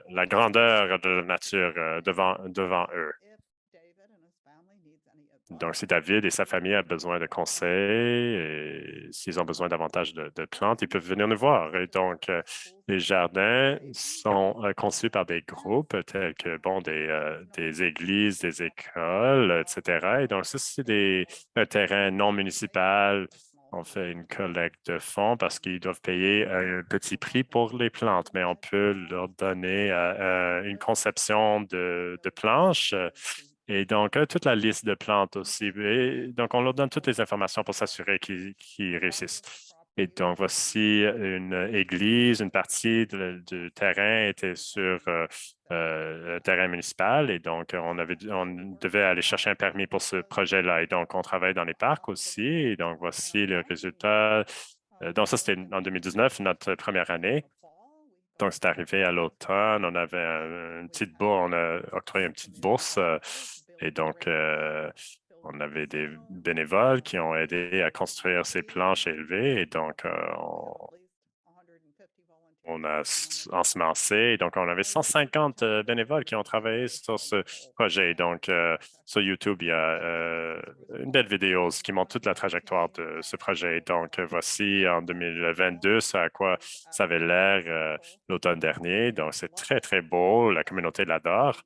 la grandeur de la nature devant eux. Donc, si David et sa famille ont besoin de conseils, et s'ils ont besoin davantage de plantes, ils peuvent venir nous voir. Et donc, les jardins sont conçus par des groupes tels que, bon, des églises, des écoles, etc. Et donc, ça, c'est un terrain non municipal. On fait une collecte de fonds parce qu'ils doivent payer un petit prix pour les plantes, mais on peut leur donner une conception de planches. Et donc, toute la liste de plantes aussi. Et donc, on leur donne toutes les informations pour s'assurer qu'ils réussissent. Et donc, voici une église, une partie du terrain était sur le terrain municipal et donc on devait aller chercher un permis pour ce projet-là. Et donc, on travaille dans les parcs aussi. Et donc, voici le résultat. Donc, ça, c'était en 2019, notre première année. Donc, c'est arrivé à l'automne. On avait une petite bourse, on a octroyé une petite bourse. Et donc, on avait des bénévoles qui ont aidé à construire ces planches élevées. Et donc, on a ensemencé. Donc, on avait 150 bénévoles qui ont travaillé sur ce projet. Donc, sur YouTube, il y a une belle vidéo qui montre toute la trajectoire de ce projet. Donc, voici en 2022 ce à quoi ça avait l'air l'automne dernier. Donc, c'est très, très beau. La communauté l'adore.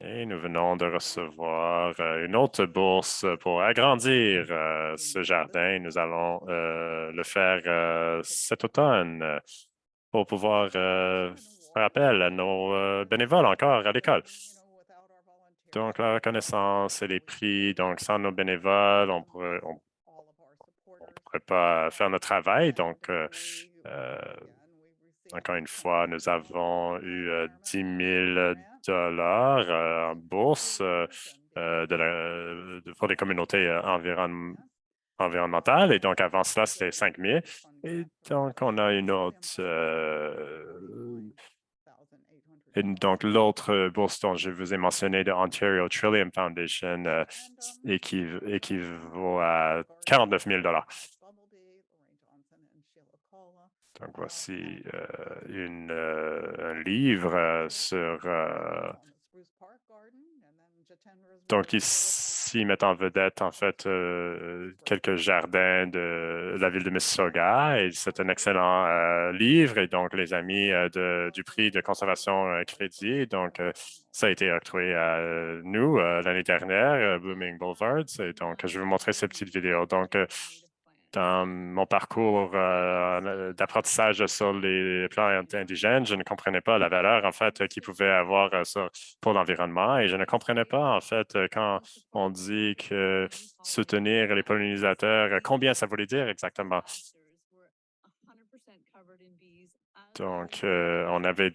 Et nous venons de recevoir une autre bourse pour agrandir ce jardin. Nous allons le faire cet automne pour pouvoir faire appel à nos bénévoles encore à l'école. Donc, la reconnaissance et les prix. Donc, sans nos bénévoles, on pourrait pas faire notre travail. Donc, encore une fois, nous avons eu 10 000 en bourse pour les communautés environnementales. Et donc, avant cela, c'était 5 000. Et donc, on a une autre. Et donc, l'autre bourse dont je vous ai mentionné de Ontario Trillium Foundation équivaut à 49 000 Donc, voici un livre sur... donc, ici, mettent en vedette, en fait, quelques jardins de la ville de Mississauga. Et c'est un excellent livre. Et donc, les amis du prix de conservation crédit. Donc, ça a été octroyé à nous l'année dernière, Blooming Boulevards. Et donc, je vais vous montrer cette petite vidéo. Donc, dans mon parcours d'apprentissage sur les plantes indigènes, je ne comprenais pas la valeur, en fait, qu'ils pouvaient avoir pour l'environnement. Et je ne comprenais pas, en fait, quand on dit que soutenir les pollinisateurs, combien ça voulait dire exactement. Donc, on avait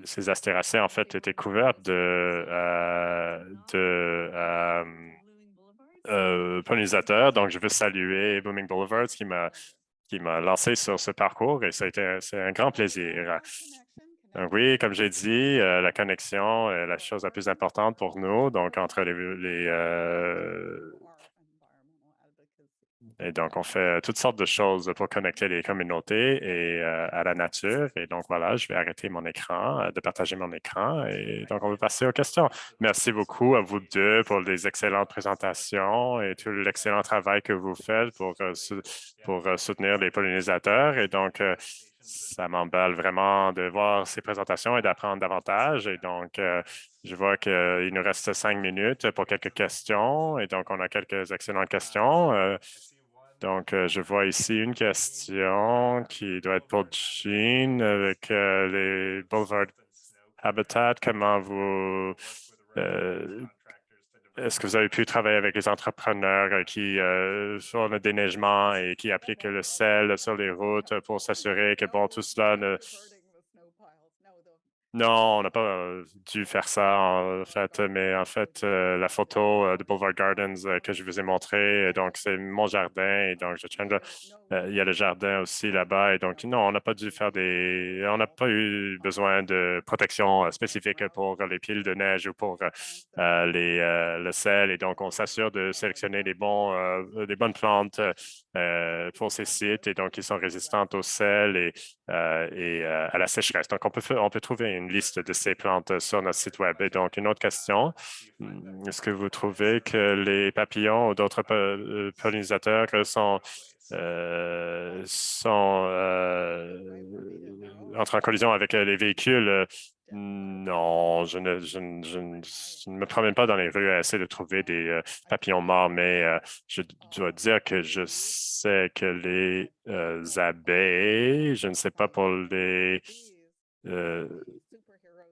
ces astéracées, en fait, étaient couvertes de pollinisateurs. Donc, je veux saluer Blooming Boulevards qui m'a lancé sur ce parcours et c'est un grand plaisir. Donc, oui, comme j'ai dit, la connexion est la chose la plus importante pour nous. Donc, entre et donc, on fait toutes sortes de choses pour connecter les communautés et à la nature. Et donc, voilà, je vais arrêter mon écran, de partager mon écran. Et donc, on va passer aux questions. Merci beaucoup à vous deux pour les excellentes présentations et tout l'excellent travail que vous faites pour soutenir les pollinisateurs. Et donc, ça m'emballe vraiment de voir ces présentations et d'apprendre davantage. Et donc, je vois qu'il nous reste 5 minutes pour quelques questions. Et donc, on a quelques excellentes questions. Donc, je vois ici une question qui doit être pour Jean avec les Boulevard Habitat. Comment est-ce que vous avez pu travailler avec les entrepreneurs qui font le déneigement et qui appliquent le sel sur les routes pour s'assurer que, bon, tout cela ne... Non, on n'a pas dû faire ça, en fait, mais en fait, la photo de Boulevard Gardens que je vous ai montrée, donc c'est mon jardin, et donc il y a le jardin aussi là-bas, et donc non, on n'a pas dû faire on n'a pas eu besoin de protection spécifique pour les piles de neige ou pour le sel, et donc on s'assure de sélectionner les bonnes plantes pour ces sites, et donc ils sont résistantes au sel et à la sécheresse. Donc, on peut trouver une liste de ces plantes sur notre site Web. Et donc, une autre question, est-ce que vous trouvez que les papillons ou d'autres pollinisateurs entrent en collision avec les véhicules? Non, je ne me promène pas dans les rues à essayer de trouver des papillons morts, mais je dois dire que je sais que les abeilles, je ne sais pas pour les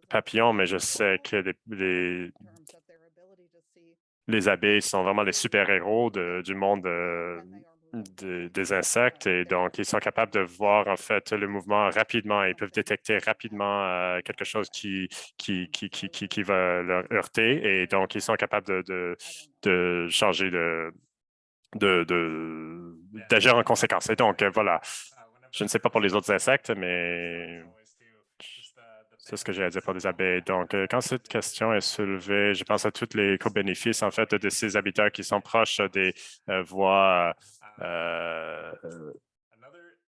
papillons, mais je sais que les abeilles sont vraiment les super-héros du monde des insectes, et donc ils sont capables de voir en fait le mouvement rapidement. Ils peuvent détecter rapidement quelque chose qui va leur heurter, et donc ils sont capables de changer d'agir en conséquence. Et donc voilà, je ne sais pas pour les autres insectes, mais c'est ce que j'ai à dire pour les abeilles. Donc, quand cette question est soulevée, je pense à tous les co-bénéfices, en fait, de ces habitats qui sont proches des voies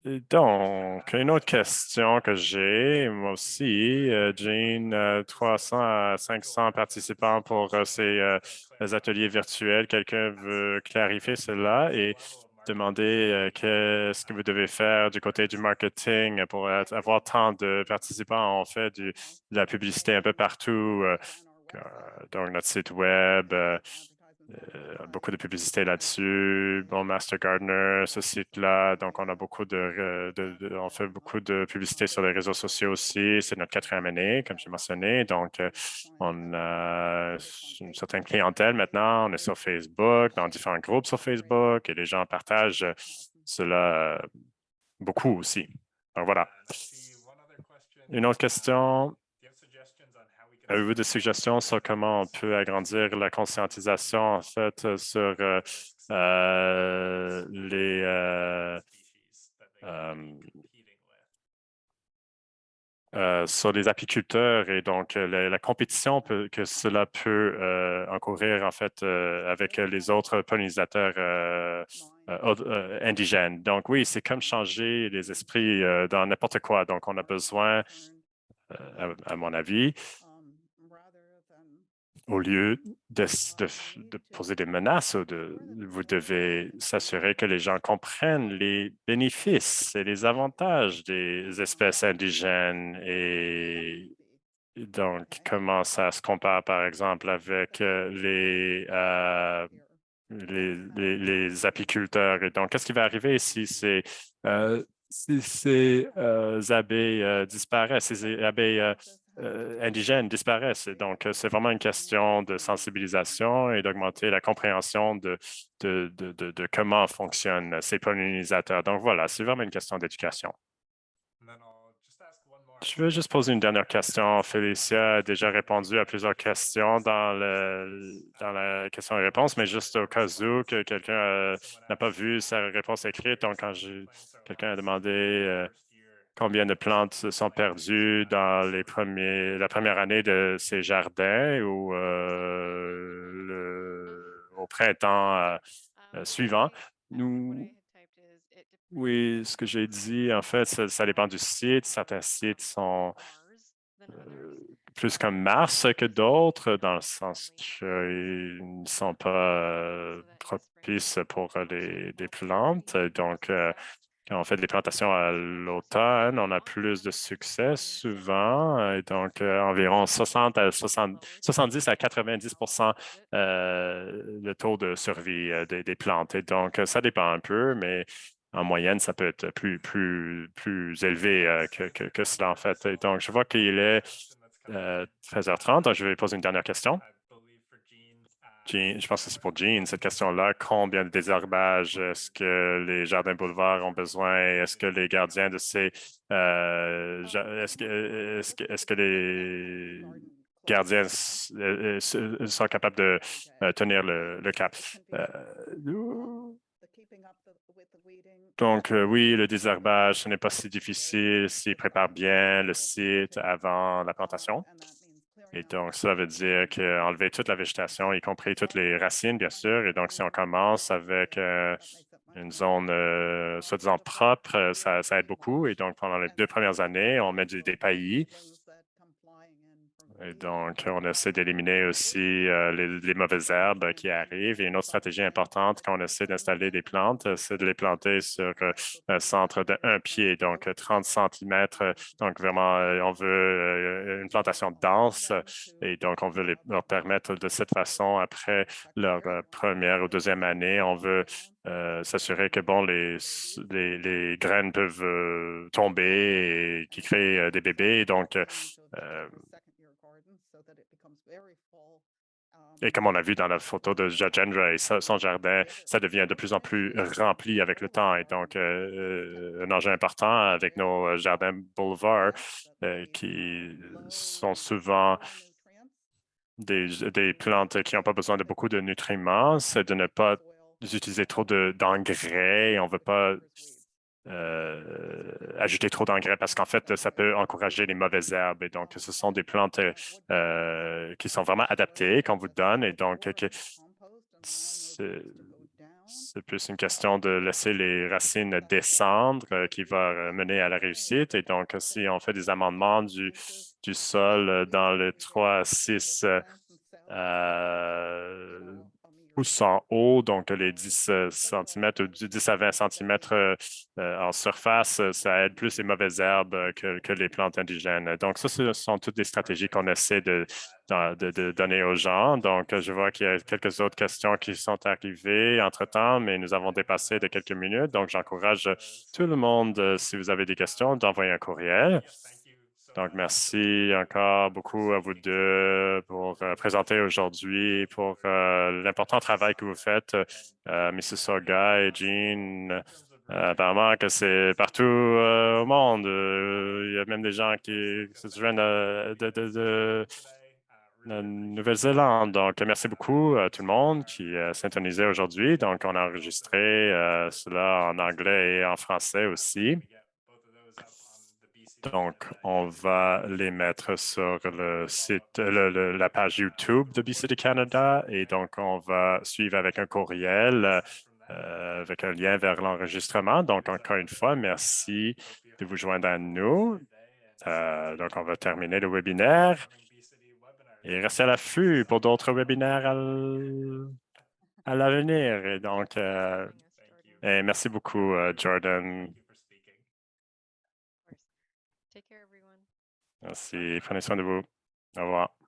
Et donc, une autre question que j'ai, moi aussi, Jean, 300 à 500 participants pour ces ateliers virtuels. Quelqu'un veut clarifier cela et demander qu'est-ce que vous devez faire du côté du marketing pour avoir tant de participants. On fait de la publicité un peu partout, donc notre site web. Beaucoup de publicité là-dessus. Bon, Master Gardener, ce site-là. Donc, on a beaucoup on fait beaucoup de publicité sur les réseaux sociaux aussi. C'est notre 4e année, comme j'ai mentionné. Donc, on a une certaine clientèle maintenant. On est sur Facebook, dans différents groupes sur Facebook et les gens partagent cela beaucoup aussi. Donc, voilà. Une autre question. Avez-vous des suggestions sur comment on peut agrandir la conscientisation, en fait, sur sur les apiculteurs et donc la compétition que cela peut encourir, en fait, avec les autres pollinisateurs indigènes. Donc, oui, c'est comme changer les esprits dans n'importe quoi. Donc, on a besoin, à mon avis, au lieu de poser des menaces, vous devez s'assurer que les gens comprennent les bénéfices et les avantages des espèces indigènes et donc comment ça se compare, par exemple, avec les apiculteurs. Et donc, qu'est-ce qui va arriver si ces abeilles disparaissent, ces abeilles indigènes disparaissent? Et donc, c'est vraiment une question de sensibilisation et d'augmenter la compréhension de comment fonctionnent ces pollinisateurs. Donc, voilà, c'est vraiment une question d'éducation. Je veux juste poser une dernière question. Félicia a déjà répondu à plusieurs questions dans la question et réponse, mais juste au cas où que quelqu'un n'a pas vu sa réponse écrite. Donc, quand quelqu'un a demandé combien de plantes se sont perdues dans la première année de ces jardins ou au printemps suivant, oui, ce que j'ai dit, en fait, ça dépend du site. Certains sites sont plus comme Mars que d'autres, dans le sens qu'ils ne sont pas propices pour les plantes. Donc, quand on fait des plantations à l'automne, on a plus de succès souvent. Et donc, environ 70 à 90 le taux de survie des plantes. Et donc, ça dépend un peu, mais en moyenne, ça peut être plus élevé que cela, en fait. Et donc, je vois qu'il est 13h30. Donc, je vais poser une dernière question. Jean, je pense que c'est pour Jean, cette question-là. Combien de désherbages est-ce que les jardins boulevards ont besoin? Est-ce que les gardiens de ces... est-ce que les gardiens sont capables de tenir le cap? Donc, oui, le désherbage, ce n'est pas si difficile s'ils préparent bien le site avant la plantation. Et donc, ça veut dire qu'enlever toute la végétation, y compris toutes les racines, bien sûr. Et donc, si on commence avec une zone soi-disant propre, ça aide beaucoup. Et donc, pendant les 2 premières années, on met des paillis. Et donc, on essaie d'éliminer aussi les mauvaises herbes qui arrivent. Et une autre stratégie importante quand on essaie d'installer des plantes, c'est de les planter sur un centre de 1 pied, donc 30 centimètres. Donc, vraiment, on veut une plantation dense et donc on veut leur permettre de cette façon, après leur première ou deuxième année, on veut s'assurer que bon, les graines peuvent tomber et qui créent des bébés. Donc, et comme on a vu dans la photo de Jajendra et son jardin, ça devient de plus en plus rempli avec le temps. Et donc, un enjeu important avec nos jardins boulevards qui sont souvent des plantes qui n'ont pas besoin de beaucoup de nutriments, c'est de ne pas utiliser trop d'engrais. On ne veut pas ajouter trop d'engrais parce qu'en fait, ça peut encourager les mauvaises herbes. Et donc, ce sont des plantes qui sont vraiment adaptées qu'on vous donne. Et donc, C'est plus une question de laisser les racines descendre qui va mener à la réussite. Et donc, si on fait des amendements du sol dans le 3 à 6 pouces en haut, donc les 10 cm ou du 10 à 20 cm en surface, ça aide plus les mauvaises herbes que les plantes indigènes. Donc, ça, ce sont toutes des stratégies qu'on essaie de donner aux gens. Donc, je vois qu'il y a quelques autres questions qui sont arrivées entre-temps, mais nous avons dépassé de quelques minutes. Donc, j'encourage tout le monde, si vous avez des questions, d'envoyer un courriel. Donc, merci encore beaucoup à vous deux pour présenter aujourd'hui, pour l'important travail que vous faites, Mississauga et Jean. Apparemment que c'est partout au monde. Il y a même des gens qui se joignent de la Nouvelle-Zélande. Donc, merci beaucoup à tout le monde qui s'intonisait aujourd'hui. Donc, on a enregistré cela en anglais et en français aussi. Donc, on va les mettre sur le site, la page YouTube de BCD Canada et donc on va suivre avec un courriel avec un lien vers l'enregistrement. Donc, encore une fois, merci de vous joindre à nous. Donc, on va terminer le webinaire et restez à l'affût pour d'autres webinaires à l'avenir. Et donc, merci beaucoup, Jordan. Take care, everyone. Merci. Prenez soin de vous. Au revoir.